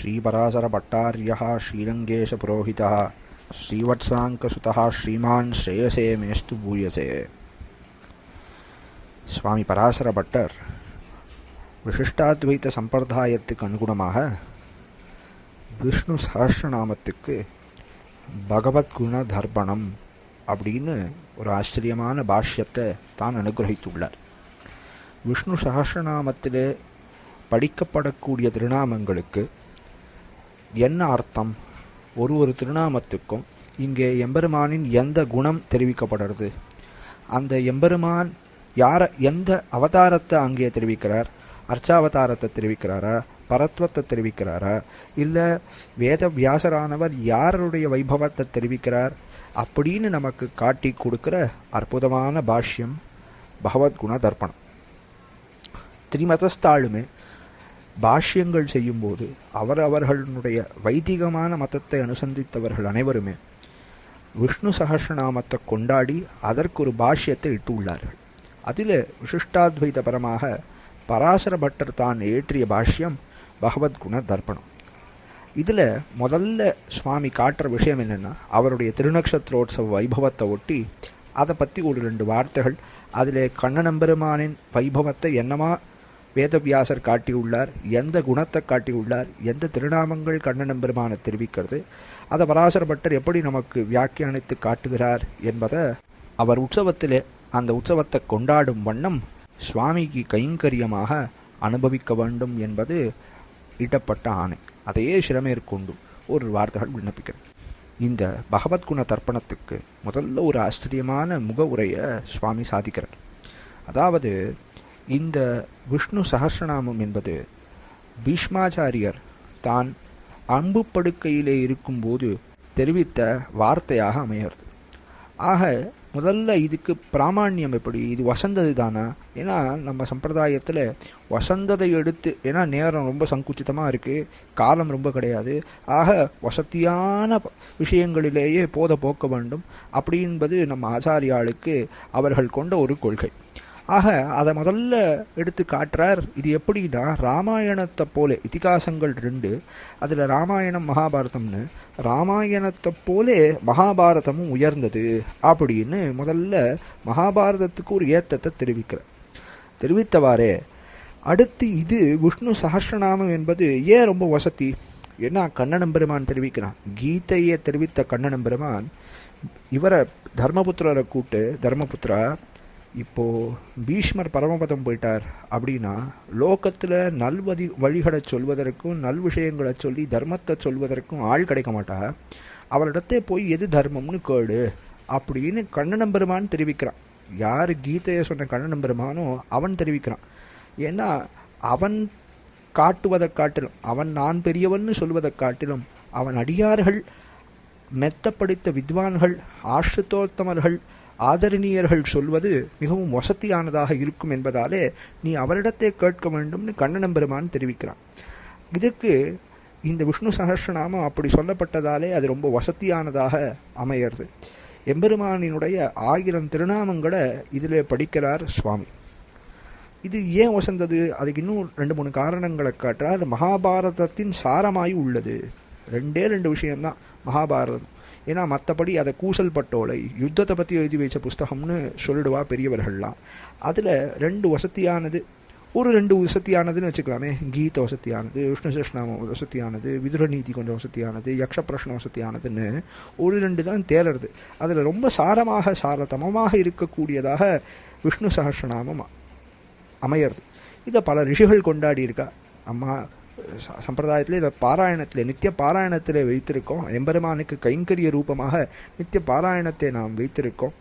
श्रीपराशरभट्टार्यः श्रीरङ्गेशपुरोहितः श्रीवत्साङ्कसुतः श्रीमान् श्रेयसे मेस्तु भूयसे. சுவாமி பராசர பட்டர் விசிஷ்டாத்வைத சம்பிரதாயத்துக்கு அனுகுணமாக விஷ்ணு சஹஸ்ரநாமத்துக்கு பகவத்குண தர்ப்பணம் அப்படின்னு ஒரு ஆச்சரியமான பாஷ்யத்தை தான் அனுகிரகித்துள்ளார். விஷ்ணு சஹஸ்ரநாமத்திலே படிக்கப்படக்கூடிய திருநாமங்களுக்கு என்ன அர்த்தம், ஒரு திருநாமத்துக்கும் இங்கே எம்பெருமானின் எந்த குணம் தெரிவிக்கப்படுறது, அந்த எம்பெருமான் எந்த அவதாரத்தை அங்கே தெரிவிக்கிறார், அர்ச்சாவதாரத்தை தெரிவிக்கிறாரா, பரத்வத்தை தெரிவிக்கிறாரா, இல்லை வேத வியாசரானவர் யாருடைய வைபவத்தை தெரிவிக்கிறார் அப்படின்னு நமக்கு காட்டி கொடுக்கிற அற்புதமான பாஷ்யம் பகவத்குண தர்ப்பணம். திரிமதஸ்தாளுமே பாஷ்யங்கள் செய்யும்போது அவர்களுடைய வைதிகமான மதத்தை அனுசந்தித்தவர்கள் அனைவருமே விஷ்ணு சஹஸ்ரநாமத்தை கொண்டாடி அதற்கு ஒரு பாஷ்யத்தை இட்டு உள்ளார்கள். அதில் விசிஷ்டாத்வைதபரமாக பராசர பட்டர் தான் ஏற்றிய பாஷ்யம் பகவத்குண தர்ப்பணம். இதில் முதல்ல சுவாமி காட்டுற விஷயம் என்னென்னா, அவருடைய திருநக்ஷத்ரோத்சவ வைபவத்தை ஒட்டி அதை பற்றி ஒரு 2 வார்த்தைகள், அதில் கண்ணனம்பெருமானின் வைபவத்தை என்னமா வேதவியாசர் காட்டியுள்ளார், எந்த குணத்தை காட்டியுள்ளார், எந்த திருநாமங்கள் கண்ணனம்பெருமானை தெரிவிக்கிறது, அதை பராசர பட்டர் எப்படி நமக்கு வியாக்கியானித்து காட்டுகிறார் என்பதை அவர் உற்சவத்திலே அந்த உற்சவத்தை கொண்டாடும் வண்ணம் சுவாமிக்கு கைங்கரியமாக அனுபவிக்க வேண்டும் என்பது இடப்பட்ட ஆணை. அதையே சிரமேற்கொண்டு ஒரு வார்த்தைகள் விண்ணப்பிக்கிறேன். இந்த பகவத்குண தர்ப்பணத்துக்கு முதல்ல ஒரு ஆச்சரியமான முக உரையை சுவாமி சாதிக்கிறார். அதாவது இந்த விஷ்ணு சஹஸ்ரநாமம் என்பது பீஷ்மாச்சாரியர் தான் அம்பு படுக்கையிலே இருக்கும்போது தெரிவித்த வார்த்தையாக அமைகிறது. ஆக முதல்ல இதுக்கு பிராமாண்யம் எப்படி, இது வசந்தது தானா? ஏன்னா நம்ம சம்பிரதாயத்தில் வசந்ததை எடுத்து, ஏன்னா நேரம் ரொம்ப சங்குச்சிதமாக இருக்குது, காலம் ரொம்ப கிடையாது, ஆக வசதியான விஷயங்களிலேயே போக்க வேண்டும் அப்படி என்பது நம்ம ஆச்சாரியாளுக்கு அவர்கள் கொண்ட ஒரு கொள்கை. ஆக அதை முதல்ல எடுத்து காட்டுறார். இது எப்படின்னா, ராமாயணத்தை போல இதிகாசங்கள் 2, அதில் ராமாயணம் மகாபாரதம்னு, ராமாயணத்தை போலே மகாபாரதமும் உயர்ந்தது அப்படின்னு முதல்ல மகாபாரதத்துக்கு ஒரு ஏத்தத்தை தெரிவித்தவாறே அடுத்து இது விஷ்ணு சஹஸ்ரநாமம் என்பது ஏன் ரொம்ப வசதி, ஏன்னா கண்ணனம்பெருமான் தெரிவிக்கிறான். கீதையை தெரிவித்த கண்ணனம்பெருமான் இவரை தர்மபுத்திரரை கூட்டு, தர்மபுத்திரா இப்போ பீஷ்மர் பரமபதம் போயிட்டார் அப்படின்னா லோகத்தில் வழிகளை சொல்வதற்கும் நல் விஷயங்களை சொல்லி தர்மத்தை சொல்வதற்கும் ஆள் கிடைக்க மாட்டா, அவரிடத்தே போய் எது தர்மம்னு கேடு அப்படின்னு கண்ணனம்பெருமான் தெரிவிக்கிறான். யார் கீதையை சொன்ன கண்ணனம்பெருமானோ அவன் தெரிவிக்கிறான். ஏன்னா அவன் காட்டுவதை காட்டிலும், அவன் நான் பெரியவன்னு சொல்வதை காட்டிலும், அவன் அடியார்கள் மெத்தப்படுத்த வித்வான்கள் ஆஷ்ரிதோத்தமர்கள் ஆதரணீயர்கள் சொல்வது மிகவும் வசதியானதாக இருக்கும் என்பதாலே நீ அவரிடத்தை கேட்க வேண்டும்னு கண்ணனம்பெருமான் தெரிவிக்கிறான். இதற்கு இந்த விஷ்ணு சஹஸ்ரநாமம் அப்படி சொல்லப்பட்டதாலே அது ரொம்ப வசதியானதாக அமையிறது. எம்பெருமானினுடைய 1000 திருநாமங்களை இதில் படிக்கிறார் சுவாமி. இது ஏன் வசந்தது, அதுக்கு இன்னும் 2-3 காரணங்களை காட்டுறார். மகாபாரதத்தின் சாரமாய் உள்ளது. 2 விஷயம்தான் மகாபாரதம். ஏன்னா மற்றபடி அதை கூசல் பட்டோலை யுத்தத்தை பற்றி எழுதி வச்ச புஸ்தகம்னு சொல்லிடுவா பெரியவர்கள்லாம். அதில் 2 வசதியானது, ஒரு 2 வசதியானதுன்னு வச்சுக்கலாமே. கீதை வசதியானது, விஷ்ணு சஹஸ்ரநாமம் வசதியானது, விதுரநீதி கொஞ்சம் வசதியானது, யக்ஷ பிரஷ்ன வசதியானதுன்னு ஒரு 2 தான் தேர்றது. அதில் ரொம்ப சாரதமமாக இருக்கக்கூடியதாக விஷ்ணு சஹஸ்ரநாமம் அமையிறது. இதை பல ரிஷிகள் கொண்டாடி இருக்கா. அம்மா சம்பிரதாயத்தில் இதை பாராயணத்தில் நித்திய பாராயணத்தில் வைத்திருக்கோம். எம்பெருமானுக்கு கைங்கரிய ரூபமாக நித்திய பாராயணத்தை நாம் வைத்திருக்கோம்.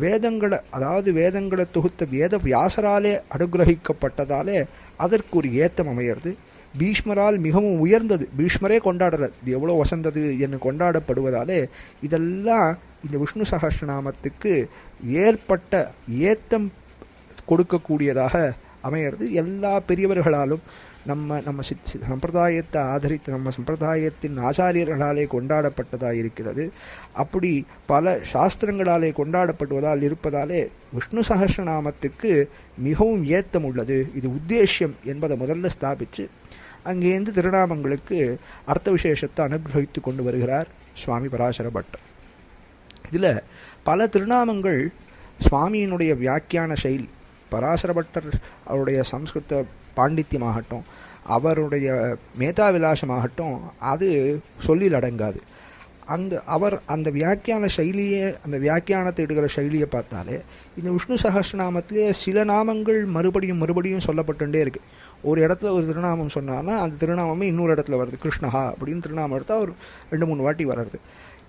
வேதங்களை தொகுத்த வேத வியாசராலே அனுகிரகிக்கப்பட்டதாலே அதற்கு ஒரு ஏத்தம் அமையிறது. பீஷ்மரால் மிகவும் உயர்ந்தது, பீஷ்மரே கொண்டாடுறது, இது எவ்வளோ வசந்தது என்று கொண்டாடப்படுவதாலே இதெல்லாம் இந்த விஷ்ணு சஹஸ்ரநாமத்துக்கு ஏற்பட்ட ஏத்தம் கொடுக்கக்கூடியதாக அமையிறது. எல்லா பெரியவர்களாலும் நம்ம சம்பிரதாயத்தை ஆதரித்து நம்ம சம்பிரதாயத்தின் ஆச்சாரியர்களாலே கொண்டாடப்பட்டதாக இருக்கிறது. அப்படி பல சாஸ்திரங்களாலே கொண்டாடப்படுவதால் இருப்பதாலே விஷ்ணு சஹஸ்ரநாமத்துக்கு மிகவும் ஏத்தம் உள்ளது. இது உத்தேசியம் என்பதை முதல்ல ஸ்தாபித்து அங்கேருந்து திருநாமங்களுக்கு அர்த்த விசேஷத்தை அனுகிரகித்து கொண்டு வருகிறார் சுவாமி பராசர பட்டர். இதில் பல திருநாமங்கள் சுவாமியினுடைய வியாக்கியான செயல், பராசர பட்டர் அவருடைய சம்ஸ்கிருத பாண்டித்யமாகட்டும், அவருடைய மேதாவிலாசமாகட்டும், அது சொல்லில் அடங்காது. அவர் அந்த வியாக்கியான சைலியை, அந்த வியாக்கியானத்தை எடுக்கிற சைலியை பார்த்தாலே இந்த விஷ்ணு சஹஸ்ரநாமத்திலே சில நாமங்கள் மறுபடியும் சொல்லப்பட்டுட்டே இருக்கு. ஒரு இடத்துல ஒரு திருநாமம் சொன்னான்னா அந்த திருநாமமே இன்னொரு இடத்துல வருது. கிருஷ்ணஹா அப்படின்னு திருநாமம் எடுத்தால் ஒரு 2-3 வாட்டி வர்றது.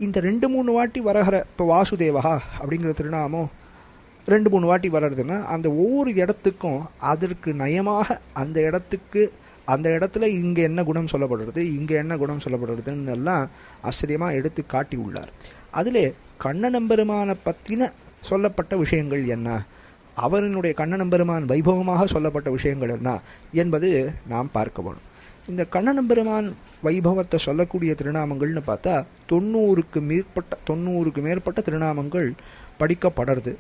இந்த 2-3 வாட்டி வரகிற, இப்போ வாசுதேவஹா அப்படிங்கிற திருநாமம் 2-3 வாட்டி வர்றதுன்னா அந்த ஒவ்வொரு இடத்துக்கும் அதற்கு நயமாக அந்த இடத்துல இங்கே என்ன குணம் சொல்லப்படுறது, இங்கே என்ன குணம் சொல்லப்படுறதுன்னு எல்லாம் ஆச்சரியமாக எடுத்து காட்டி உள்ளார். அதில் கண்ணனம்பெருமானை பற்றின சொல்லப்பட்ட விஷயங்கள் என்ன, அவரினுடைய கண்ணனம்பெருமான் வைபவமாக சொல்லப்பட்ட விஷயங்கள் என்ன என்பது நாம் பார்க்க வேணும். இந்த கண்ணனம்பெருமான் வைபவத்தை சொல்லக்கூடிய திருநாமங்கள்னு பார்த்தா 90க்கு மேற்பட்ட திருநாமங்கள் படிக்கப்படுறது.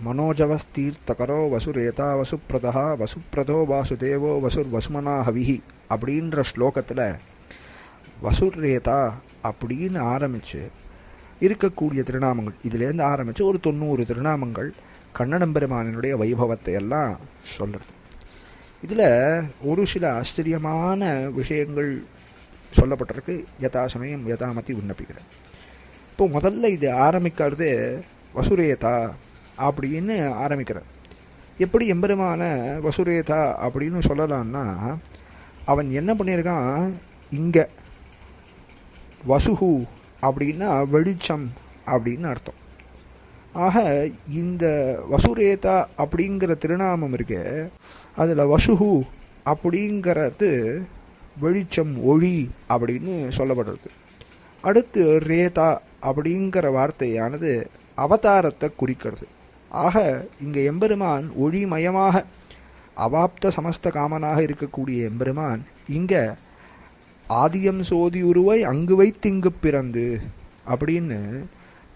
மனோஜவஸ்தீர்த்தகரோ வசுரேதா வசுப்பிரதா வசுப்பிரதோ வாசுதேவோ வசுர் வசுமனாஹவிஹி அப்படின்ற ஸ்லோகத்தில் வசுரேதா அப்படின்னு ஆரம்பித்து இருக்கக்கூடிய திருநாமங்கள், இதிலேருந்து ஆரம்பித்து ஒரு 90 திருநாமங்கள் கண்ணனம்பெருமானினுடைய வைபவத்தை எல்லாம் சொல்கிறது. இதில் ஒரு சில ஆச்சரியமான விஷயங்கள் சொல்லப்பட்டிருக்கு. யதாசமயம் யதாமதி விண்ணப்பிக்கிறேன். இப்போ முதல்ல இது ஆரம்பிக்கிறது வசுரேதா அப்படின்னு ஆரம்பிக்கிறார். எப்படி எம்பெருமான வசுரேதா அப்படின்னு சொல்லலான்னா, அவன் என்ன பண்ணியிருக்கான், இங்கே வசுஹு அப்படின்னா வெளிச்சம் அப்படின்னு அர்த்தம். ஆக இந்த வசுரேதா அப்படிங்கிற திருநாமம் இருக்கு, அதில் வசுஹு அப்படிங்கிறது வெளிச்சம், ஒளி அப்படின்னு சொல்லப்படுறது. அடுத்து ரேதா அப்படிங்கிற வார்த்தையானது அவதாரத்தை குறிக்கிறது. ஆக இங்கே எம்பெருமான் ஒளிமயமாக அவாப்த சமஸ்த காமனாக இருக்கக்கூடிய எம்பெருமான் இங்கே ஆதியம் சோதி உருவை அங்கு வைத்து இங்கு பிறந்து அப்படின்னு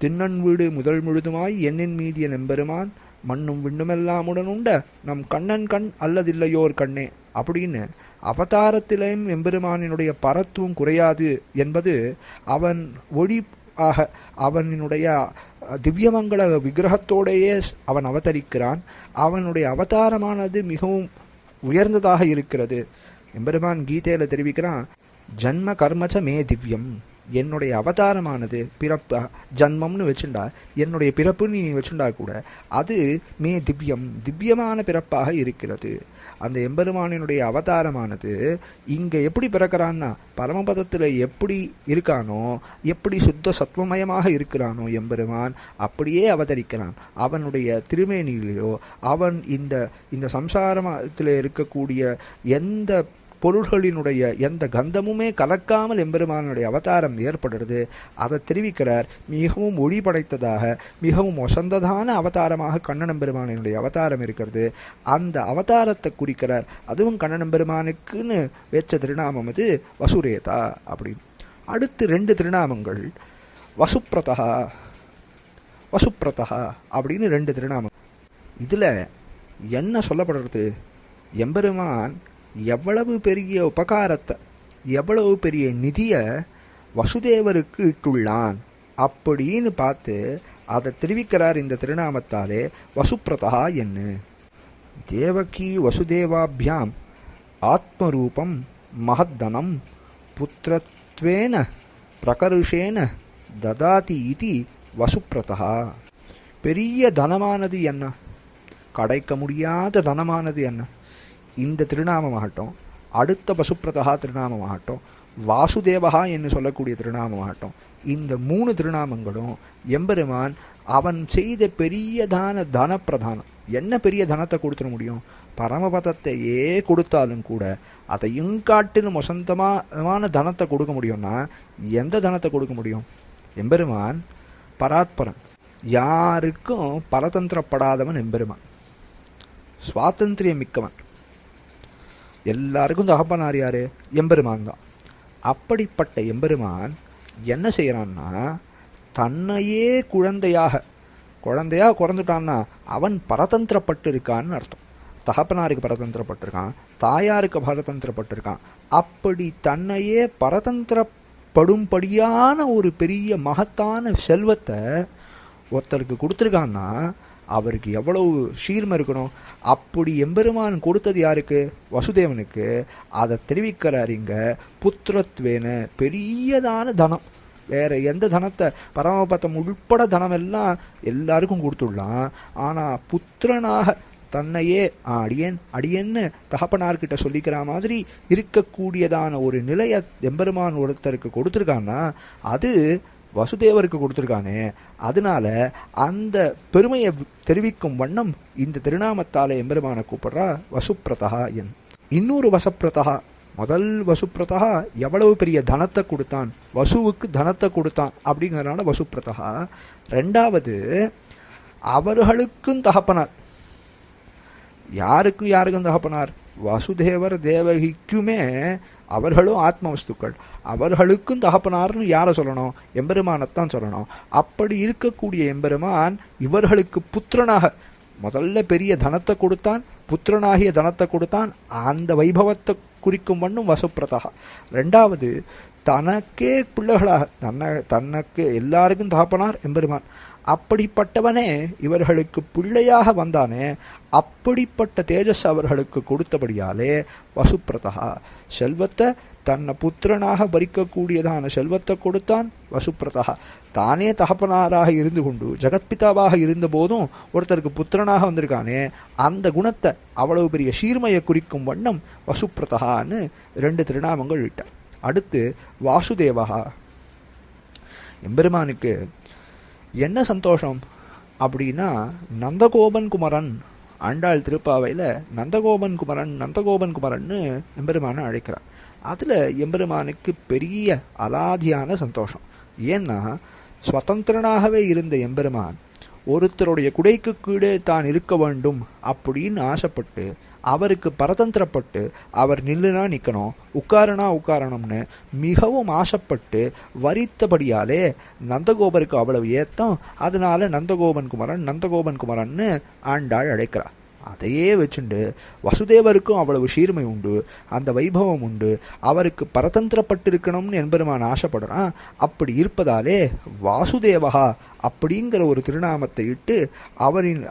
திண்ணன் வீடு முதல் முழுதுமாய் எண்ணின் மீதிய எம்பெருமான் மண்ணும் விண்ணுமெல்லாம் உடனுண்ட நம் கண்ணன் கண் அல்லதில்லையோர் கண்ணே அப்படின்னு அவதாரத்திலேயும் எம்பெருமானினுடைய பரத்துவம் குறையாது என்பது அவன் ஒளி ஆக அவனுடைய திவ்யமங்கள விக்கிரகத்தோடையே அவன் அவதரிக்கிறான். அவனுடைய அவதாரமானது மிகவும் உயர்ந்ததாக இருக்கிறது. எம்பெருமான் கீதையில தெரிவிக்கிறான், ஜன்ம கர்மச்ச மே திவ்யம், என்னுடைய அவதாரமானது பிறப்பு ஜன்மம்னு வச்சுண்டா, என்னுடைய பிறப்புன்னு நீ வச்சுண்டா கூட அது மே திவ்யம், திவ்யமான பிறப்பாக இருக்கிறது. அந்த எம்பெருமானினுடைய அவதாரமானது இங்கே எப்படி பிறக்கிறான்னா, பரமபதத்தில் எப்படி இருக்கானோ, எப்படி சுத்த சத்வமயமாக இருக்கிறானோ எம்பெருமான் அப்படியே அவதரிக்கிறான். அவனுடைய திருமேனியிலேயோ அவன் இந்த சம்சாரத்தில் இருக்கக்கூடிய எந்த பொருள்களினுடைய எந்த கந்தமுமே கலக்காமல் எம்பெருமானுடைய அவதாரம் ஏற்படுறது. அதை தெரிவிக்கிறார். மிகவும் ஒளி படைத்ததாக, மிகவும் வசந்ததான அவதாரமாக கண்ணனம்பெருமானினுடைய அவதாரம் இருக்கிறது. அந்த அவதாரத்தை குறிக்கிறார். அதுவும் கண்ணனம்பெருமானுக்குன்னு வச்ச திருநாமம் அது வசுரேதா அப்படின்னு. அடுத்து 2 திருநாமங்கள் வசுப்பிரதா அப்படின்னு 2 திருநாமம். இதில் என்ன சொல்லப்படுறது, எம்பெருமான் எவ்வளவு பெரிய உபகாரத்தை, எவ்வளவு பெரிய நிதியை வசுதேவருக்கு இட்டுள்ளான் அப்படின்னு பார்த்து அதை தெரிவிக்கிறார் இந்த திருநாமத்தாலே. வசுப்பிரதா என்ன, தேவகி வசுதேவாபியாம் ஆத்மரூபம் மகத்தனம் புத்திரத்வேன பிரகருஷேன ததாதி இதி வசுப்பிரதா. பெரிய தனமானது என்ன, கிடைக்க முடியாத தனமானது என்ன, இந்த திருநாமமாகட்டும், அடுத்த வசுப்பிரதா திருநாமமாகட்டும், வாசுதேவகா என்று சொல்லக்கூடிய திருநாமமாகட்டும், இந்த 3 திருநாமங்களும் எம்பெருமான் அவன் செய்த பெரியதான தனப்பிரதானம். என்ன பெரிய தனத்தை கொடுத்துட முடியும், பரமபதத்தையே கொடுத்தாலும் கூட அதையும் காட்டிலும் வசந்தமான தனத்தை கொடுக்க முடியும்னா எந்த தனத்தை கொடுக்க முடியும்? எம்பெருமான் பராத்பரன், யாருக்கும் பரதந்திரப்படாதவன் எம்பெருமான், சுவாதந்திரியம் மிக்கவன், எல்லாருக்கும் தகப்பனார் யாரு, எம்பெருமான் தான். அப்படிப்பட்ட எம்பெருமான் என்ன செய்யறான்னா, தன்னையே குழந்தையாக குறந்துட்டான்னா அவன் பரதந்திரப்பட்டு இருக்கான்னு அர்த்தம். தகப்பனாருக்கு பரதந்திரப்பட்டிருக்கான், தாயாருக்கு பரதந்திரப்பட்டிருக்கான். அப்படி தன்னையே பரதந்திரப்படும்படியான ஒரு பெரிய மகத்தான செல்வத்தை ஒருத்தருக்கு கொடுத்துருக்கான்னா அவருக்கு எவ்வளவு சீர்மை இருக்கணும். அப்படி எம்பெருமான் கொடுத்தது யாருக்கு? வசுதேவனுக்கு. அதை தெரிவிக்கிறார் இங்க. புத்திரத்வேன, பெரியதான தனம். வேற எந்த தனத்தை, பரமபதம் உள்பட தனம் எல்லாம் எல்லாருக்கும் கொடுத்துடலாம். ஆனா புத்திரனாக தன்னையே அடியேன்னு தகப்பனார்கிட்ட சொல்லிக்கிற மாதிரி இருக்கக்கூடியதான ஒரு நிலைய எம்பெருமான் ஒருத்தருக்கு கொடுத்துருக்கான்னா அது வசுதேவருக்கு கொடுத்துருக்கானே. அதனால அந்த பெருமையை தெரிவிக்கும் வண்ணம் இந்த திருநாமத்தால எம்பெருமான கூப்பிடுறா வசுப்பிரதா என். இன்னொரு வசப்பிரதா, முதல் வசுப்பிரதா எவ்வளவு பெரிய தனத்தை கொடுத்தான், வசுவுக்கு தனத்தை கொடுத்தான் அப்படிங்கிறனால வசுப்பிரதா. ரெண்டாவது அவர்களுக்கும் தகப்பனார். யாருக்கும் தகப்பனார்? வசுதேவர் தேவகிக்குமே அவர்களும் ஆத்ம வஸ்துக்கள். அவர்களுக்கும் தகப்பனார்னு யாரை சொல்லணும்? எம்பெருமானத்தான் சொல்லணும். அப்படி இருக்கக்கூடிய எம்பெருமான் இவர்களுக்கு புத்திரனாக முதல்ல பெரிய தனத்தை கொடுத்தான், புத்திரனாகிய தனத்தை கொடுத்தான். அந்த வைபவத்தை குறிக்கும் வண்ணும் வசுப்பிரதா. ரெண்டாவது தனக்கே பிள்ளைகளாக தனக்கு எல்லாருக்கும் தகப்பனார் எம்பெருமான். அப்படிப்பட்டவனே இவர்களுக்கு பிள்ளையாக வந்தானே, அப்படிப்பட்ட தேஜஸ் அவர்களுக்கு கொடுத்தபடியாலே வசுப்பிரதா. செல்வத்தை தன்னை புத்திரனாக பறிக்கக்கூடியதான செல்வத்தை கொடுத்தான் வசுப்பிரதா. தானே தகப்பனாராக இருந்து கொண்டு ஜெகத்பிதாவாக இருந்த போதும் ஒருத்தருக்கு புத்திரனாக வந்திருக்கானே, அந்த குணத்தை அவ்வளவு பெரிய சீர்மையை குறிக்கும் வண்ணம் வசுப்பிரதான்னு 2 திருநாமங்கள் விட்டார். அடுத்து வாசுதேவா. எம்பெருமானுக்கு என்ன சந்தோஷம் அப்படின்னா, நந்தகோபன் குமரன், ஆண்டாள் திருப்பாவையில் நந்தகோபன் குமரன்னு எம்பெருமான அழைக்கிறார். அதில் எம்பெருமானுக்கு பெரிய அலாதியான சந்தோஷம். ஏன்னா சுதந்திரனாகவே இருந்த எம்பெருமான் ஒருத்தருடைய குடைக்கு கீழே தான் இருக்க வேண்டும் அப்படின்னு ஆசைப்பட்டு அவருக்கு பரதந்திரப்பட்டு அவர் நில்லுனா நிற்கணும், உட்காரணும்னு மிகவும் ஆசைப்பட்டு வரித்தபடியாலே நந்தகோபருக்கு அவ்வளவு ஏத்தம். அதனால நந்தகோபன் குமரன்னு ஆண்டாள் அழைக்கிறார். அதையே வச்சுண்டு வசுதேவருக்கும் அவ்வளவு சீர்மை உண்டு, அந்த வைபவம் உண்டு. அவருக்கு பரதந்திரப்பட்டிருக்கணும்னு எம்பெருமான் ஆசைப்படுறான். அப்படி இருப்பதாலே வாசுதேவகா அப்படிங்கிற ஒரு திருநாமத்தை இட்டு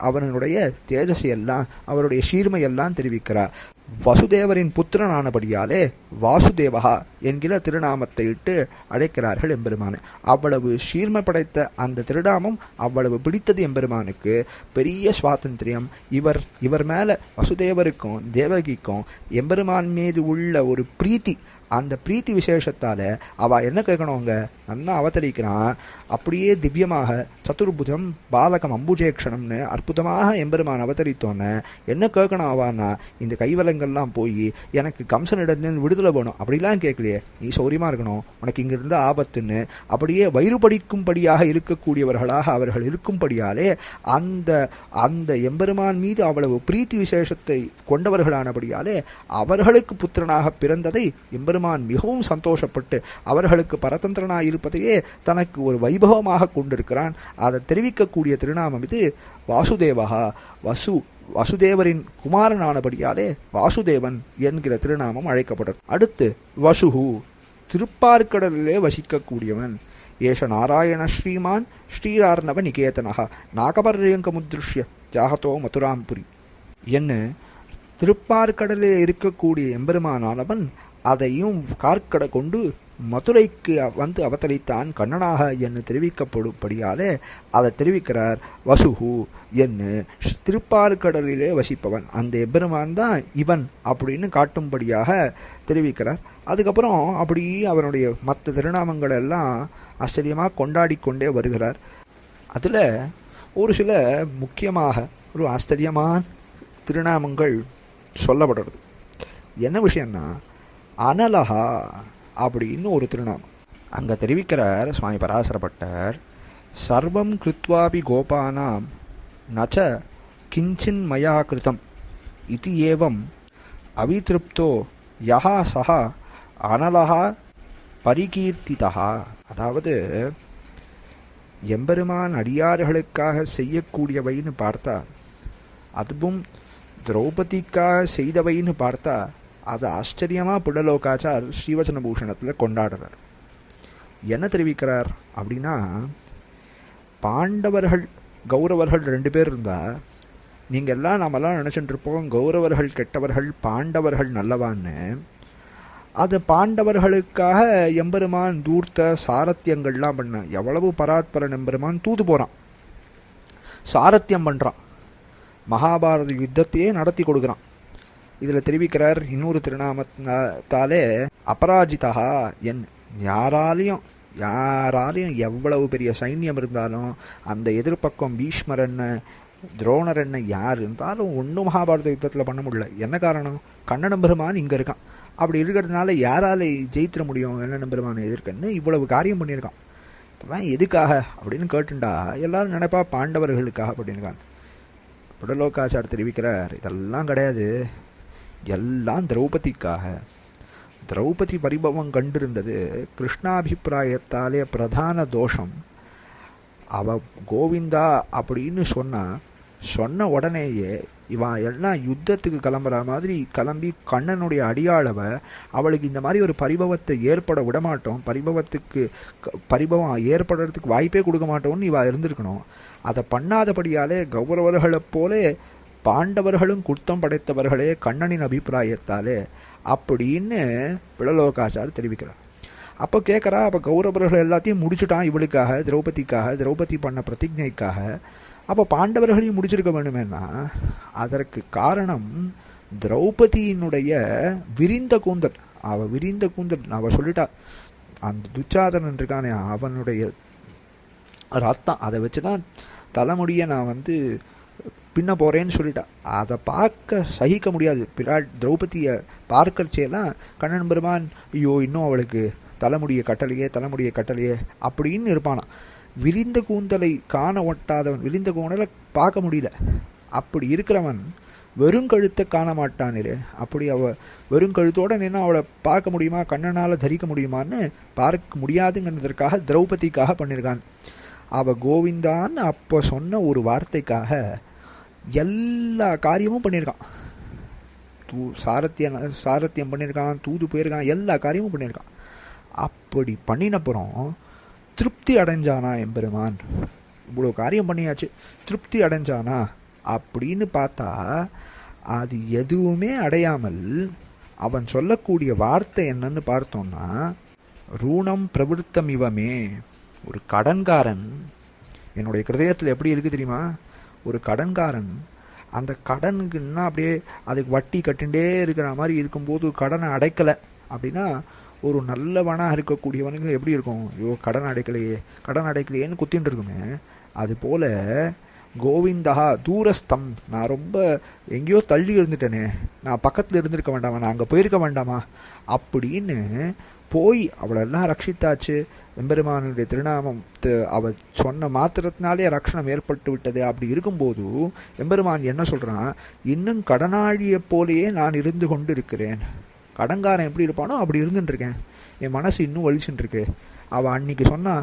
அவனுடைய தேஜஸையெல்லாம் அவருடைய சீர்மையெல்லாம் தெரிவிக்கிறார். வசுதேவரின் புத்திரனானபடியாலே வாசுதேவகா என்கிற திருநாமத்தை இட்டு அழைக்கிறார்கள் எம்பெருமானை. அவ்வளவு சீர்மை படைத்த அந்த திருநாமம் அவ்வளவு பிடித்தது எம்பெருமானுக்கு. பெரிய சுவாதந்திரியம். இவர் மேல வசுதேவருக்கும் தேவகிக்கும் எம்பெருமான் மீது உள்ள ஒரு பிரீத்தி, அந்த பிரீத்தி விசேஷத்தால அவ என்ன கேட்கணுங்க, நல்லா அவதரிக்கிறான். அப்படியே திவ்யமாக சதுர்புஜம் பாலகம் அம்புஜேக்ஷணம்னு அற்புதமாக எம்பெருமான் அவதரித்தோன்னு என்ன கேட்கணும் அவான்னா, இந்த கைவலங்கள்லாம் போய் எனக்கு கம்சனிடத்தில் விடுதலை வேணும் அப்படிலாம் கேட்கலையே, நீ சௌரியமா இருக்கணும், உனக்கு இங்க இருந்த ஆபத்துன்னு அப்படியே வயிறுபடிக்கும்படியாக இருக்கக்கூடியவர்களாக அவர்கள் இருக்கும்படியாலே அந்த எம்பெருமான் மீது அவ்வளவு பிரீத்தி விசேஷத்தை கொண்டவர்களானபடியாலே அவர்களுக்கு புத்திரனாக பிறந்ததை எம்பெருமான் மிகவும் சந்தோஷப்பட்டு அவர்களுக்கு பரதந்திரனாய் இருப்பதையே தனக்கு ஒரு வைபவமாக கொண்டிருக்கிறான். அதை தெரிவிக்கக்கூடிய திருநாமம் இது வாசுதேவகா. வசுதேவரின் குமாரனானபடியாலே வாசுதேவன் என்கிற திருநாமம் அழைக்கப்பட்டது. அடுத்து வசுஹு, திருப்பார்க்கடலிலே வசிக்கக்கூடியவன். ஏஷ நாராயண ஸ்ரீமான் ஸ்ரீரார்ணவ நிகேதனஹ நாகபர்யங்கமுத்ருஷ்ய ஜாகதோ மதுராம்புரி என்ன திருப்பார்க்கடலில் இருக்கக்கூடிய எம்பெருமானானவன் அதையும் கார்க்கடை கொண்டு மதுரைக்கு வந்து அவதரித்தான் கண்ணனாக என்று தெரிவிக்கப்படும்படியாலே அதை தெரிவிக்கிறார். வசுஹு என்று திருப்பார்க்கடலிலே வசிப்பவன் அந்த எம்பெருமான் தான் இவன் அப்படின்னு காட்டும்படியாக தெரிவிக்கிறார். அதுக்கப்புறம் அப்படி அவனுடைய மற்ற திருநாமங்கள் எல்லாம் ஆச்சரியமாக கொண்டாடி கொண்டே வருகிறார். அதில் ஒரு சில முக்கியமாக ஒரு ஆச்சரியமான திருநாமங்கள் சொல்லப்படுறது. என்ன விஷயம்னா, அனலஹா அப்படின்னு ஒரு திருநாமம் அங்கே தெரிவிக்கிறார் சுவாமி பராசரப்பட்டர். சர்வம் கிருத்வாபி கோபானாம் நச்ச கிஞ்சின் மயா கிருதம் இது ஏவம் அவிதிருப்தோ யஹா சஹா அனலஹா பரிகீர்த்திதா. அதாவது எம்பெருமான் அடியார்களுக்காக செய்யக்கூடியவைன்னு பார்த்தா அதுவும் திரௌபதிக்காக செய்தவைன்னு பார்த்தா அது ஆச்சரியமாக புடலோகாச்சார் ஸ்ரீவச்சன பூஷணத்தில் கொண்டாடுறார். என்ன தெரிவிக்கிறார் அப்படின்னா, பாண்டவர்கள் கௌரவர்கள் 2 பேர் இருந்தால் நீங்கள் எல்லாம் நாமெல்லாம் நினச்சிட்டு இருப்போம் கௌரவர்கள் கெட்டவர்கள் பாண்டவர்கள் நல்லவான்னு. அது பாண்டவர்களுக்காக எம்பெருமான் தூர்த்த சாரத்தியங்கள்லாம் பண்ண எவ்வளவு பராத்பரன் எம்பெருமான் தூது போகிறான், சாரத்தியம் பண்ணுறான், மகாபாரத யுத்தத்தையே நடத்தி கொடுக்குறான். இதில் தெரிவிக்கிறார் இன்னொரு திருநாமத்தாலே அபராஜிதா என் யாராலையும் எவ்வளவு பெரிய சைன்யம் இருந்தாலும் அந்த எதிர்பக்கம் பீஷ்மர் என்ன துரோணர் என்ன யார் இருந்தாலும் ஒன்றும் மகாபாரத யுத்தத்தில் பண்ண முடியல. என்ன காரணம்? கண்ணன் பெருமான் இங்கே இருக்கான். அப்படி இருக்கிறதுனால யாரால ஜெயித்திர முடியும் கண்ணன் பெருமானை எதிர்க்கன்னு இவ்வளவு காரியம் பண்ணியிருக்கான். இதெல்லாம் எதுக்காக அப்படின்னு கேட்டுண்டா எல்லாரும் நினைப்பா பாண்டவர்களுக்காக பண்ணியிருக்காங்க. புடலோகாச்சார் தெரிவிக்கிறார் இதெல்லாம் கிடையாது, எல்லாம் திரௌபதிக்காக. திரௌபதி பரிபவம் கண்டிருந்தது கிருஷ்ணாபிப்பிராயத்தாலே பிரதான தோஷம். அவ கோவிந்தா அப்படின்னு சொன்ன உடனேயே இவன் எல்லாம் யுத்தத்துக்கு கிளம்புற மாதிரி கிளம்பி கண்ணனுடைய அடியாளவை அவளுக்கு இந்த மாதிரி ஒரு பரிபவத்தை ஏற்பட விடமாட்டோம், பரிபவம் ஏற்படுறதுக்கு வாய்ப்பே கொடுக்க மாட்டோம்னு இவ இருந்திருக்கணும். அதை பண்ணாதபடியாலே கௌரவர்களை போலே பாண்டவர்களும் குற்றம் படைத்தவர்களே கண்ணனின் அபிப்பிராயத்தாலே அப்படின்னு புடலோகாச்சார் தெரிவிக்கிறார். அப்போ கேட்குறா, அப்போ கௌரவர்கள் எல்லாத்தையும் முடிச்சுட்டான் இவளுக்காக, திரௌபதி பண்ண பிரதிஜைக்காக, அப்போ பாண்டவர்களையும் முடிச்சிருக்க வேண்டுமேனா? அதற்கு காரணம் திரௌபதியினுடைய விரிந்த கூந்தல். அவ சொல்லிட்டா, அந்த துச்சாதனன் இருக்கானே அவனுடைய ரத்தம் அதை வச்சுதான் தலைமுடிய நான் பின்ன போறேன்னு சொல்லிட்டா. அதை பார்க்க சகிக்க முடியாது. திரௌபதியை பார்க்கறச்சேலாம் கண்ணன் பெருமான் ஐயோ இன்னும் அவளுக்கு தலைமுடியை கட்டலையே அப்படின்னு இருப்பானா. விரிந்த கூந்தலை காண ஒட்டாதவன் விரிந்த கூந்தலை பார்க்க முடியல. அப்படி இருக்கிறவன் வெறுங்கழுத்தை காண மாட்டானே. அப்படி அவள் வெறுங்கழுத்தோட நின்று அவளை பார்க்க முடியுமா, கண்ணனால் தரிக்க முடியுமான்னு பார்க்க முடியாதுங்கிறதுக்காக திரௌபதிக்காக பண்ணியிருக்கான். அவள் கோவிந்தான்னு அப்போ சொன்ன ஒரு வார்த்தைக்காக எல்லா காரியமும் பண்ணியிருக்கான். சாரத்தியம் பண்ணியிருக்கான், தூது போயிருக்கான், எல்லா காரியமும் பண்ணியிருக்கான். அப்படி பண்ணினப்புறம் திருப்தி அடைஞ்சானா எம்பெருமான்? இவ்வளோ காரியம் பண்ணியாச்சு, திருப்தி அடைஞ்சானா அப்படின்னு பார்த்தா அது எதுவுமே அடையாமல் அவன் சொல்லக்கூடிய வார்த்தை என்னன்னு பார்த்தோம்னா, ரூணம் பிரவருத்தம் இவமே. ஒரு கடன்காரன் என்னுடைய கிருதயத்தில் எப்படி இருக்கு தெரியுமா? ஒரு கடன்காரன் அந்த கடனுக்குன்னா அப்படியே அதுக்கு வட்டி கட்டுண்டே இருக்கிற மாதிரி இருக்கும்போது கடனை அடைக்கலை அப்படின்னா ஒரு நல்லவனாக இருக்கக்கூடியவனுக்கு எப்படி இருக்கும்? ஐயோ கடன் அடைக்கலையேன்னு குத்தின்னு இருக்குமே. அதுபோல கோவிந்தா தூரஸ்தம், நான் ரொம்ப எங்கேயோ தள்ளி இருந்துட்டேனே, நான் பக்கத்தில் இருந்திருக்க வேண்டாமா, நான் அங்கே போயிருக்க வேண்டாமா அப்படின்னு போய் அவளெல்லாம் ரட்சித்தாச்சு. எம்பெருமானுடைய திருநாமம் அவள் சொன்ன மாத்திரத்தினாலே ரட்சணம் ஏற்பட்டு விட்டது. அப்படி இருக்கும்போது எம்பெருமான் என்ன சொல்கிறான்? இன்னும் கடனாளியை போலேயே நான் இருந்து கொண்டு இருக்கிறேன். கடன்காரன் எப்படி இருப்பானோ அப்படி இருந்துட்டு இருக்கேன். என் மனசு இன்னும் வலிச்சுட்டு இருக்கு. அவள் அன்னைக்கு சொன்னா,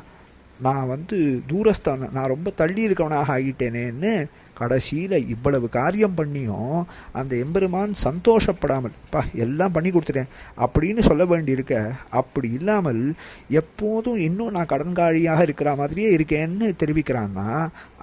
நான் தூரஸ்தான, நான் ரொம்ப தள்ளி இருக்கவனாக ஆகிட்டேனேன்னு. கடைசியில் இவ்வளவு காரியம் பண்ணியும் அந்த எம்பெருமான் சந்தோஷப்படாமல் எல்லாம் பண்ணி கொடுத்துட்டேன் அப்படின்னு சொல்ல வேண்டியிருக்க. அப்படி இல்லாமல் எப்போதும் இன்னும் நான் கடன்காழியாக இருக்கிற மாதிரியே இருக்கேன்னு தெரிவிக்கிறான்னா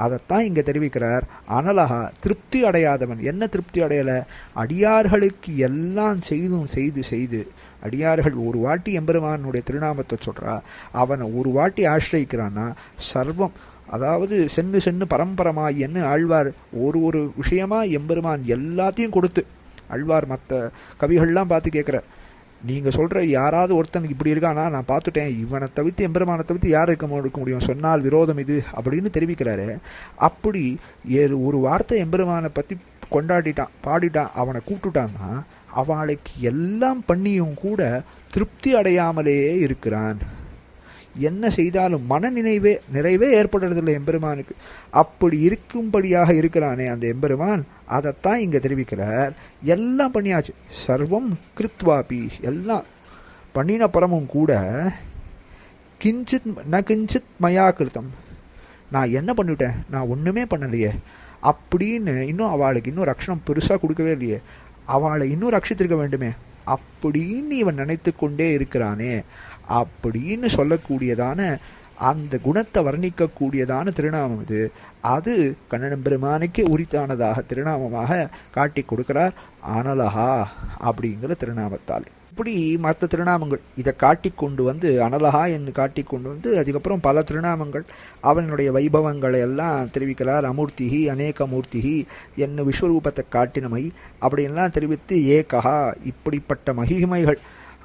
அதைத்தான் இங்கே தெரிவிக்கிறார். அனலகா திருப்தி அடையாதவன். என்ன திருப்தி அடையலை? அடியார்களுக்கு எல்லாம் செய்து அடியார்கள் ஒரு வாட்டி எம்பெருமானுடைய திருநாமத்தை சொல்றா, அவனை ஒரு வாட்டி ஆசிரியிக்கிறான்னா சர்வம், அதாவது சென்னு பரம்பரமாயின்னு ஆழ்வார் ஒரு விஷயமா எம்பெருமான் எல்லாத்தையும் கொடுத்து, ஆழ்வார் மற்ற கவிகள்லாம் பார்த்து கேட்குறார், நீங்கள் சொல்கிற யாராவது ஒருத்தனுக்கு இப்படி இருக்கானா, நான் பார்த்துட்டேன், இவனை தவிர்த்து எம்பெருமானை தவிர்த்து யார் இருக்க முடியும், சொன்னால் விரோதம் இது அப்படின்னு தெரிவிக்கிறாரு. அப்படி ஒரு வார்த்தை எம்பெருமானை பற்றி கொண்டாடிட்டான், பாடிட்டான், அவனை கூப்பிட்டுட்டான்னா அவளுக்கு எல்லாம் பண்ணியும் கூட திருப்தி அடையாமலேயே இருக்கிறான். என்ன செய்தாலும் மன நிறைவே ஏற்படுறதில்லை எம்பெருமானுக்கு. அப்படி இருக்கும்படியாக இருக்கிறானே அந்த எம்பெருமான், அதைத்தான் இங்கே தெரிவிக்கிறார். எல்லாம் பண்ணியாச்சு, சர்வம் கிருத்வாபி, எல்லாம் பண்ணின புறமும் கூட கிஞ்சித் மயா கிருத்தம், நான் என்ன பண்ணிவிட்டேன், நான் ஒன்றுமே பண்ணலையே அப்படின்னு இன்னும் அவளுக்கு இன்னும் ரக்ஷணம் பெருசாக கொடுக்கவே இல்லையே, அவளை இன்னும் ரட்சித்திருக்க வேண்டுமே அப்படின்னு இவன் நினைத்து கொண்டே இருக்கிறானே அப்படின்னு சொல்லக்கூடியதான அந்த குணத்தை வர்ணிக்கக்கூடியதான திருநாமம் இது. அது கண்ணன் பெருமானுக்கு உரித்தானதாக திருநாமமாக காட்டி கொடுக்கிறார் அனலஹா அப்படிங்கிற திருநாமத்தால். இப்படி மற்ற திருநாமங்கள் இதை காட்டி கொண்டு வந்து அனலஹா என்று காட்டி கொண்டு வந்து அதுக்கப்புறம் பல திருநாமங்கள் அவனுடைய வைபவங்களை எல்லாம் தெரிவிக்கிறார். அமூர்த்திகி அநேக மூர்த்திகி என்ன விஸ்வரூபத்தை காட்டினமை அப்படின்லாம் தெரிவித்து ஏகஹா இப்படிப்பட்ட மகிமைகள்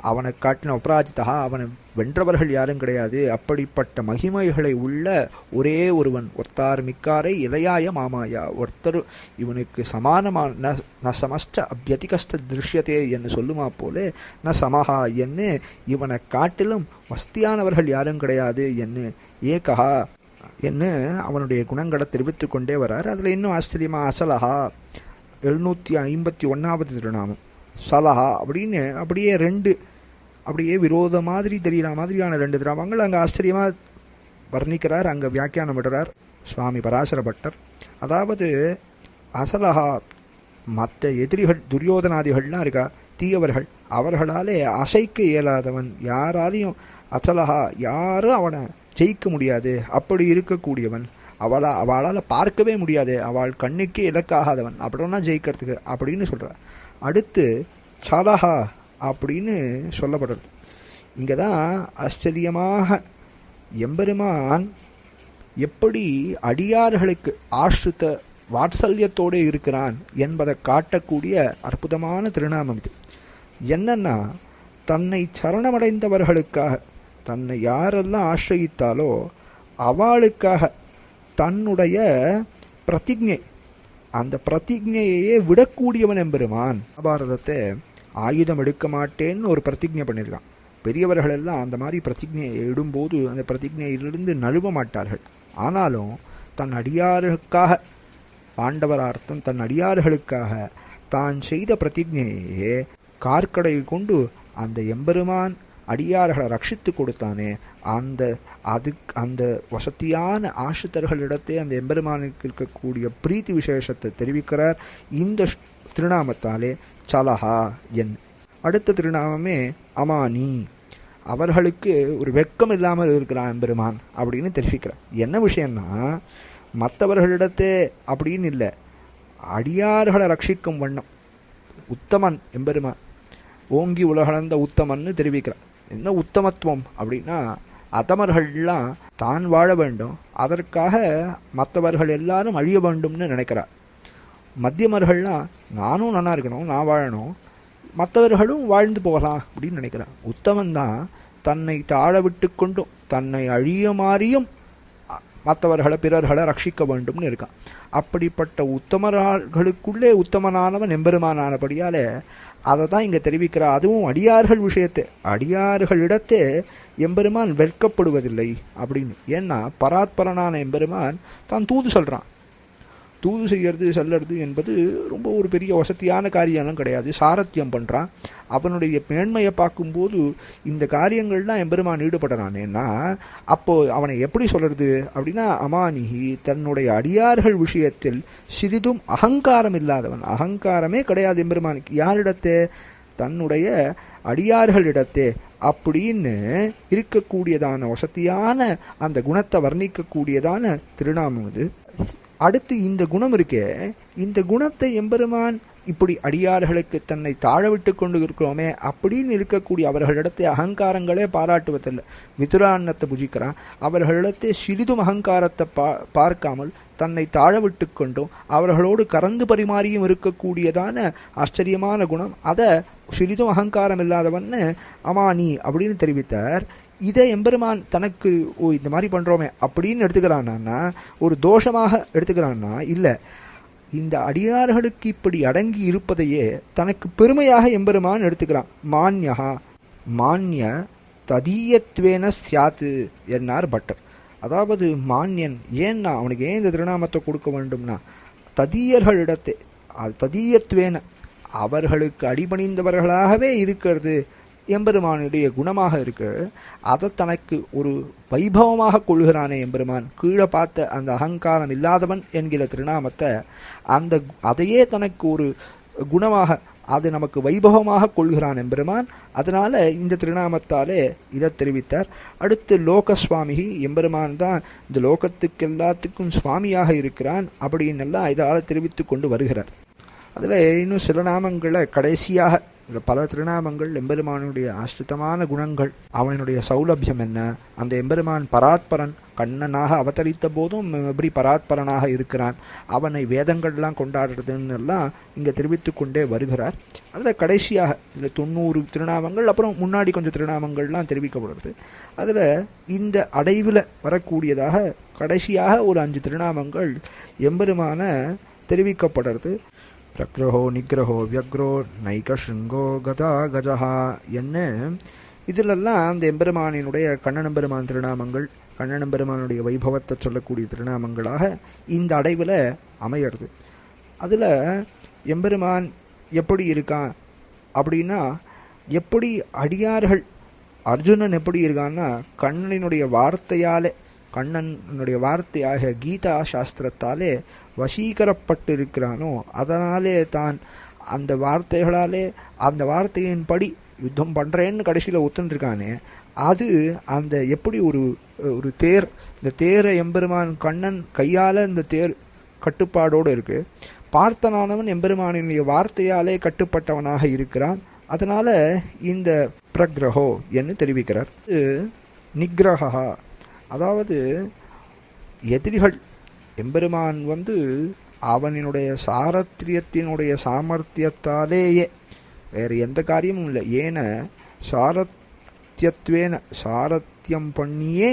அவனை காட்டின அபராஜிதா அவனை வென்றவர்கள் யாரும் கிடையாது, அப்படிப்பட்ட மகிமைகளை உள்ள ஒரே ஒருவன் ஒருத்தார் மிக்காரை இளையாய மாமாயா ஒருத்தர் இவனுக்கு சமானமான ந சமஸ்ட அபியதிகஸ்த திருஷ்யத்தே என்று சொல்லுமா போலே ந சமஹா என்று இவனை காட்டிலும் வஸ்தியானவர்கள் யாரும் கிடையாது என்று ஏகஹா என்று அவனுடைய குணங்களை தெரிவித்து கொண்டே வரார். அதில் இன்னும் ஆச்சரியமா அசலஹா 751வது திருநாமம் சலஹா அப்படின்னு அப்படியே ரெண்டு அப்படியே விரோத மாதிரி தெரியற மாதிரியான ரெண்டு திருநாமங்கள் அங்கே ஆச்சரியமாக வர்ணிக்கிறார். அங்கே வியாக்கியானம் விடுறார் சுவாமி பராசர பட்டர். அதாவது அசலஹா மற்ற எதிரிகள் துரியோதனாதிகள்லாம் இருக்கா தீயவர்கள், அவர்களாலே அசைக்க இயலாதவன், யாராலையும் அசலஹா யாரும் அவனை ஜெயிக்க முடியாது அப்படி இருக்கக்கூடியவன், அவளால் பார்க்கவே முடியாது, அவள் கண்ணுக்கே இலக்காகாதவன், அப்படின்னா ஜெயிக்கிறதுக்கு அப்படின்னு சொல்கிறார். அடுத்து சலஹா அப்படின்னு சொல்லப்படுறது. இங்கே தான் ஆச்சரியமாக எம்பெருமான் எப்படி அடியார்களுக்கு ஆශ්ரித வாத்சல்யத்தோடு இருக்கிறான் என்பதை காட்டக்கூடிய அற்புதமான திருநாமம் இது. என்னன்னா தன்னை சரணமடைந்தவர்களுக்காக தன்னை யாரெல்லாம் ஆශ්‍රயித்தாலோ அவளுக்காக தன்னுடைய பிரதிஜை அந்த பிரதிஜையே விடக்கூடியவன் எம்பெருமான். மகாபாரதத்தை ஆயுதம் எடுக்க மாட்டேன்னு ஒரு பிரதிஜை பண்ணியிருக்கான். பெரியவர்கள் எல்லாம் அந்த மாதிரி பிரதிஜையை இடும்போது அந்த பிரதிஜையிலிருந்து நழுவ மாட்டார்கள். ஆனாலும் தன் அடியார்களுக்காக பாண்டவரார்த்தம் தன் அடியார்களுக்காக தான் செய்த பிரதிஜையே கார்க்கடை கொண்டு அந்த எம்பெருமான் அடியார்களை ரட்சித்து கொடுத்தானே அந்த வசதியான ஆசிரியர்களிடத்தே அந்த எம்பெருமானுக்கு இருக்கக்கூடிய பிரீத்தி விசேஷத்தை தெரிவிக்கிறார் இந்த திருநாமத்தாலே சலஹா என். அடுத்த திருநாமமே அமானி, அவர்களுக்கு ஒரு வெட்கம் இல்லாமல் இருக்கிறான் எம்பெருமான் அப்படின்னு தெரிவிக்கிறார். என்ன விஷயம்னா மற்றவர்களிடத்தே அப்படின்னு இல்லை, அடியார்களை ரட்சிக்கும் வண்ணம் உத்தமன் எம்பெருமான், ஓங்கி உலகளந்த உத்தமன்னு தெரிவிக்கிறார். என்ன உத்தமத்துவம் அப்படின்னா அதமர்கள்லாம் தான் வாழ வேண்டும், அதற்காக மற்றவர்கள் எல்லாரும் அழிய வேண்டும்னு நினைக்கிறார். மத்தியமர்கள்லாம் நானும் நல்லா இருக்கணும், நான் வாழணும், மற்றவர்களும் வாழ்ந்து போகலாம் அப்படின்னு நினைக்கிறார். உத்தமன் தான் தன்னை தாழ விட்டு கொண்டும் தன்னை அழிய மாறியும் மற்றவர்களை பிறர்களை ரட்சிக்க வேண்டும்னு இருக்கான். அப்படிப்பட்ட உத்தமர்களுக்குள்ளே உத்தமனானவன் எம்பெருமானானபடியாலே அதை தான் இங்கே தெரிவிக்கிறார். அதுவும் அடியார்கள் விஷயத்தை அடியார்களிடத்தே எம்பெருமான் வெட்கப்படுவதில்லை அப்படின்னு. ஏன்னா பராத்பரனான எம்பெருமான் தான் தூது சொல்கிறான். தூது செய்யறது செல்லறது என்பது ரொம்ப ஒரு பெரிய வசதியான காரியம்லாம் கிடையாது, சாரத்தியம் பண்ணுறான். அவனுடைய மேன்மையை பார்க்கும்போது இந்த காரியங்கள்லாம் எம்பெருமான் ஈடுபடுறானேன்னா அப்போது அவனை எப்படி சொல்கிறது அப்படின்னா அமானிகி தன்னுடைய அடியார்கள் விஷயத்தில் சிறிதும் அகங்காரம் இல்லாதவன். அகங்காரமே கிடையாது எம்பெருமானுக்கு. யாரிடத்தே? தன்னுடைய அடியார்களிடத்தே அப்படின்னு இருக்கக்கூடியதான வசதியான அந்த குணத்தை வர்ணிக்கக்கூடியதான திருநாமம் இது. அடுத்து இந்த குணம் இருக்கே, இந்த குணத்தை எம்பெருமான் இப்படி அடியார்களுக்கு தன்னை தாழ விட்டு கொண்டு இருக்கிறோமே அப்படின்னு இருக்கக்கூடிய அவர்களிடத்தை அகங்காரங்களே பாராட்டுவதில்லை. விதுரான்னத்தை புஜிக்கிறான். அவர்களிடத்தை சிறிதும் அகங்காரத்தை பார்க்காமல் தன்னை தாழ விட்டு கொண்டும் அவர்களோடு கறந்து பரிமாறியும் இருக்கக்கூடியதான ஆச்சரியமான குணம். அதை சிறிதும் அகங்காரம் இல்லாதவன்னு அமானி அப்படின்னு தெரிவித்தார். இதை எம்பெருமான் தனக்கு இந்த மாதிரி பண்ணுறோமே அப்படின்னு எடுத்துக்கிறான்னா ஒரு தோஷமாக எடுத்துக்கிறான்னா இல்லை, இந்த அடியார்களுக்கு இப்படி அடங்கி இருப்பதையே தனக்கு பெருமையாக எம்பெருமான் எடுத்துக்கிறான். மான்யஹா மான்ய ததீயத்வேன சியாத்து என்னார் பட்டர். அதாவது மான்யன் ஏன்னா அவனுக்கு ஏன் இந்த திருநாமத்தை கொடுக்க வேண்டும்னா ததீயர்களிடத்தே ததீயத்வேன அவர்களுக்கு அடிபணிந்தவர்களாகவே இருக்கிறது எம்பெருமானுடைய குணமாக இருக்கு. அதை தனக்கு ஒரு வைபவமாக கொள்கிறானே எம்பெருமான், கீழே பார்த்த அந்த அகங்காரம் இல்லாதவன் என்கிற திருநாமத்தை அதையே தனக்கு ஒரு குணமாக, அது நமக்கு வைபவமாக கொள்கிறான் எம்பெருமான். அதனால இந்த திருநாமத்தாலே இதை தெரிவித்தார். அடுத்து லோகஸ்வாமி, எம்பெருமான் தான் இந்த லோகத்துக்கு எல்லாத்துக்கும் சுவாமியாக இருக்கிறான் அப்படின்னு எல்லாம் இதால் தெரிவித்து கொண்டு வருகிறார். அதில் இன்னும் சில நாமங்களை கடைசியாக, பல திருநாமங்கள் எம்பெருமானுடைய ஆசிரித்தமான குணங்கள், அவனுடைய சௌலபியம் என்ன, அந்த எம்பெருமான் பராத்பரன், கண்ணனாக அவதரித்த போதும் எப்படி பராத்பரனாக இருக்கிறான், அவனை வேதங்கள்லாம் கொண்டாடுறதுன்னு எல்லாம் இங்கே தெரிவித்து கொண்டே வருகிறார். அதில் கடைசியாக இந்த 90 திருநாமங்கள், அப்புறம் முன்னாடி கொஞ்சம் திருநாமங்கள்லாம் தெரிவிக்கப்படுறது. அதில் இந்த அடைவில் வரக்கூடியதாக கடைசியாக ஒரு 5 திருநாமங்கள் எம்பெருமான தெரிவிக்கப்படுறது. பிரக்ரஹோ நிக்ரஹோ வியக்ரோ நைகஷங்கோ கதா கஜஹா என்ன, இதிலெல்லாம் அந்த எம்பெருமானினுடைய கண்ணனம்பெருமான் திருநாமங்கள், கண்ணனம்பெருமானுடைய வைபவத்தை சொல்லக்கூடிய திருநாமங்களாக இந்த அடைவில் அமையிறது. அதில் எம்பெருமான் எப்படி இருக்கான் அப்படின்னா, எப்படி அடியார்கள் அர்ஜுனன் எப்படி இருக்கான்னா கண்ணனினுடைய வார்த்தையாலே, கண்ணனுடைய வார்த்தையாக கீதா சாஸ்திரத்தாலே வசீகரப்பட்டு இருக்கிறானோ, அதனாலே தான் அந்த வார்த்தைகளாலே, அந்த வார்த்தையின்படி யுத்தம் பண்ணுறேன்னு கடைசியில் ஒத்துன்ருக்கானே, அது அந்த எப்படி ஒரு தேர், இந்த தேரை எம்பெருமான் கண்ணன் கையால் இந்த தேர் கட்டுப்பாடோடு இருக்குது. பார்த்தனானவன் எம்பெருமானினுடைய வார்த்தையாலே கட்டுப்பட்டவனாக இருக்கிறான். அதனால் இந்த பிரக்ரஹோ என்று தெரிவிக்கிறார். நிக்ரஹா, அதாவது எதிரிகள், எம்பெருமான் அவனினுடைய சாரத்தியத்தினுடைய சாமர்த்தியத்தாலேயே, வேறு எந்த காரியமும் இல்லை, ஏன சாரத்தியத்வேன, சாரத்தியம் பண்ணியே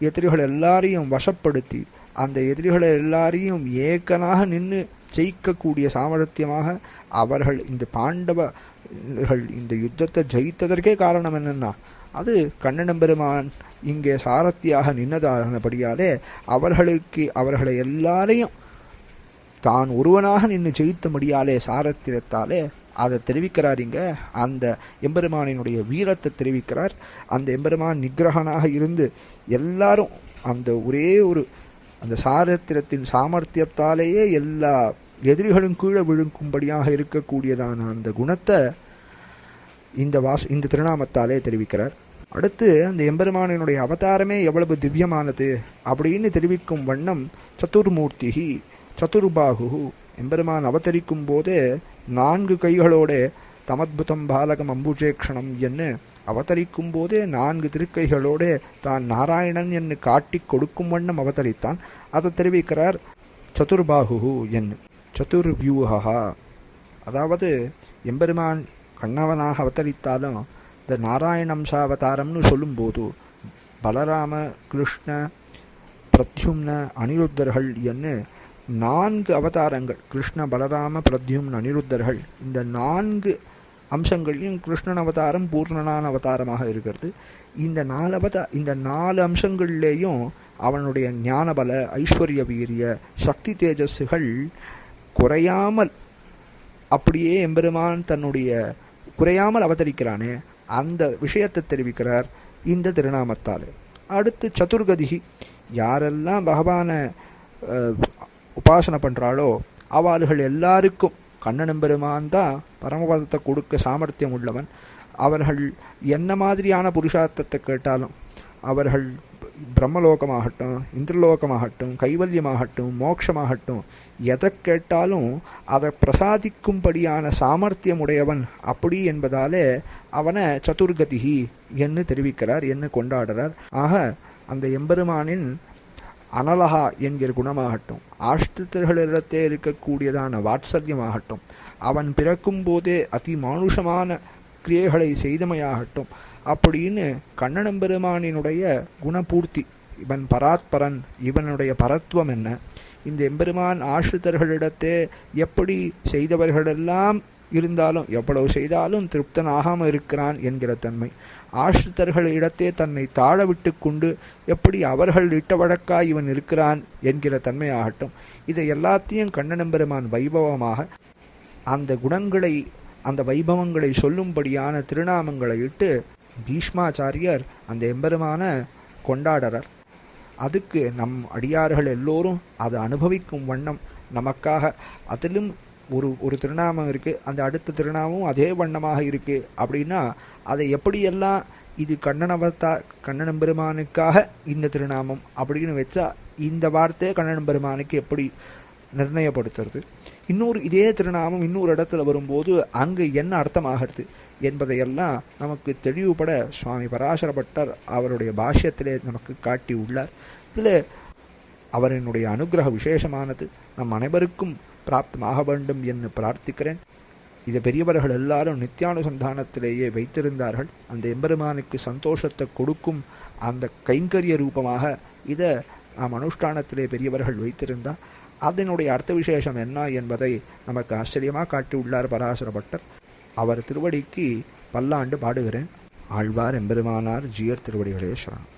எதிரிகள் எல்லாரையும் வசப்படுத்தி அந்த எதிரிகளை எல்லாரையும் ஏக்கனாக நின்று ஜெயிக்கக்கூடிய சாமர்த்தியமாக அவர்கள், இந்த பாண்டவர்கள் இந்த யுத்தத்தை ஜெயித்ததற்கே காரணம் என்னன்னா அது கண்ணனம்பெருமான் இங்கே சாரத்தியாக நின்னதானபடியாலே அவர்களை எல்லாரையும் தான் ஒருவனாக நின்று ஜெயித்தபடியாலே சாரத்தியத்தாலே அதை தெரிவிக்கிறார். இங்க அந்த எம்பெருமானினுடைய வீரத்தை தெரிவிக்கிறார். அந்த எம்பெருமான் நிகிரகனாக இருந்து எல்லாரும் அந்த ஒரே ஒரு அந்த சாரத்திரத்தின் சாமர்த்தியத்தாலேயே எல்லா எதிரிகளும் கீழே விழுக்கும்படியாக இருக்கக்கூடியதான அந்த குணத்தை இந்த திருநாமத்தாலே தெரிவிக்கிறார். அடுத்து அந்த எம்பெருமானினுடைய அவதாரமே எவ்வளவு திவ்யமானது அப்படின்னு தெரிவிக்கும் வண்ணம் சதுர்மூர்த்திகி சதுர்பாகு, எம்பெருமான் அவதரிக்கும் போதே 4 கைகளோட தமத்புதம் பாலகம் அம்புஜேக்ஷணம் என்று அவதரிக்கும் போதே 4 திருக்கைகளோட தான் நாராயணன் என்று காட்டி கொடுக்கும் வண்ணம் அவதரித்தான். அதை தெரிவிக்கிறார் சதுர்பாகு என்று. சதுர்வியூகா, அதாவது எம்பெருமான் கண்ணவனாக அவதரித்தாலும் இந்த நாராயணம்சாவதாரம்னு சொல்லும்போது பலராம, கிருஷ்ண, பிரத்யும்ன, அனிருத்தர்கள் என்று 4 அவதாரங்கள், கிருஷ்ண, பலராம, பிரத்யும்ன, அனிருத்தர்கள், இந்த 4 அம்சங்களையும் கிருஷ்ணன் அவதாரம் பூர்ணனான அவதாரமாக இருக்கிறது. இந்த 4 அம்சங்கள்லேயும் அவனுடைய ஞானபல, ஐஸ்வர்ய வீரிய, சக்தி தேஜஸ்கள் குறையாமல் அப்படியே எம்பெருமான் தன்னுடைய குறையாமல் அவதரிக்கிறானே, அந்த விஷயத்தை தெரிவிக்கிறார் இந்த திருநாமத்தால். அடுத்து சதுர்கதிகி, யாரெல்லாம் பகவானை உபாசனை பண்ணுறாளோ அவர்கள் எல்லாருக்கும் கண்ணனம்பெருமான் தான் பரமபதத்தை கொடுக்க சாமர்த்தியம் உள்ளவன். அவர்கள் என்ன மாதிரியான புருஷார்த்தத்தை கேட்டாலும், அவர்கள் பிரம்மலோகமாகட்டும், இந்திரலோகமாகட்டும், கைவல்யமாகட்டும், மோட்சமாகட்டும், எதை கேட்டாலும் அதை பிரசாதிக்கும்படியான சாமர்த்தியம் உடையவன் அப்படி என்பதாலே அவனை சதுர்கதிகி என்று தெரிவிக்கிறார், என்று கொண்டாடுறார். ஆக அந்த எம்பெருமானின் அனலகா என்கிற குணமாகட்டும், ஆஷ்டித்தர்களிடத்தே இருக்கக்கூடியதான வாத்சல்யமாகட்டும், அவன் பிறக்கும் போதே அதிமானுஷமான கிரியைகளை செய்தமையாகட்டும், அப்படின்னு கண்ணனம்பெருமானினுடைய குணபூர்த்தி, இவன் பராத்பரன், இவனுடைய பரத்துவம் என்ன, இந்த எம்பெருமான் ஆஷ்ரிதர்களிடத்தே எப்படி செய்தவர்களெல்லாம் இருந்தாலும் எவ்வளவு செய்தாலும் திருப்தனாகாமல் இருக்கிறான் என்கிற தன்மை, ஆஷ்ரிதர்களிடத்தே தன்னை தாழ விட்டு கொண்டு எப்படி அவர்கள் இட்ட வழக்காய் இவன் இருக்கிறான் என்கிற தன்மையாகட்டும், இதை எல்லாத்தையும் கண்ணனம்பெருமான் வைபவமாக அந்த குணங்களை அந்த வைபவங்களை சொல்லும்படியான திருநாமங்களை இட்டு பீஷ்மாச்சாரியர் அந்த எம்பெருமான கொண்டாடுறார். அதுக்கு நம் அடியார்கள் எல்லோரும் அதை அனுபவிக்கும் வண்ணம் நமக்காக அதிலும் ஒரு திருநாமம் இருக்குது, அந்த அடுத்த திருநாமம் அதே வண்ணமாக இருக்குது அப்படின்னா அதை எப்படியெல்லாம் இது கண்ணன் பெருமானுக்காக இந்த திருநாமம் அப்படின்னு வச்சா இந்த வார்த்தை கண்ணன் பெருமானுக்கு எப்படி நிர்ணயப்படுத்துறது, இன்னொரு இதே திருநாமம் இன்னொரு இடத்துல வரும்போது அங்கு என்ன அர்த்தமாகிறது என்பதையெல்லாம் நமக்கு தெளிவுபட சுவாமி பராசர பட்டர் அவருடைய பாஷ்யத்திலே நமக்கு காட்டி உள்ளார். இதில் அவரினுடைய அனுகிரக விசேஷமானது நம் அனைவருக்கும் பிராப்தமாக வேண்டும் என்று பிரார்த்திக்கிறேன். இதை பெரியவர்கள் எல்லாரும் நித்தியானுசந்தானத்திலேயே வைத்திருந்தார்கள். அந்த எம்பெருமானுக்கு சந்தோஷத்தை கொடுக்கும் அந்த கைங்கரிய ரூபமாக இதை நாம் அனுஷ்டானத்திலே பெரியவர்கள் வைத்திருந்தார். அதனுடைய அர்த்த விசேஷம் என்ன என்பதை நமக்கு ஆச்சரியமாக காட்டியுள்ளார் பராசர பட்டர். அவர் திருவடிக்கு பல்லாண்டு பாடுகிறேன். ஆழ்வார் எம்பெருமானார் ஜீயர் திருவடிகளே சரணம்.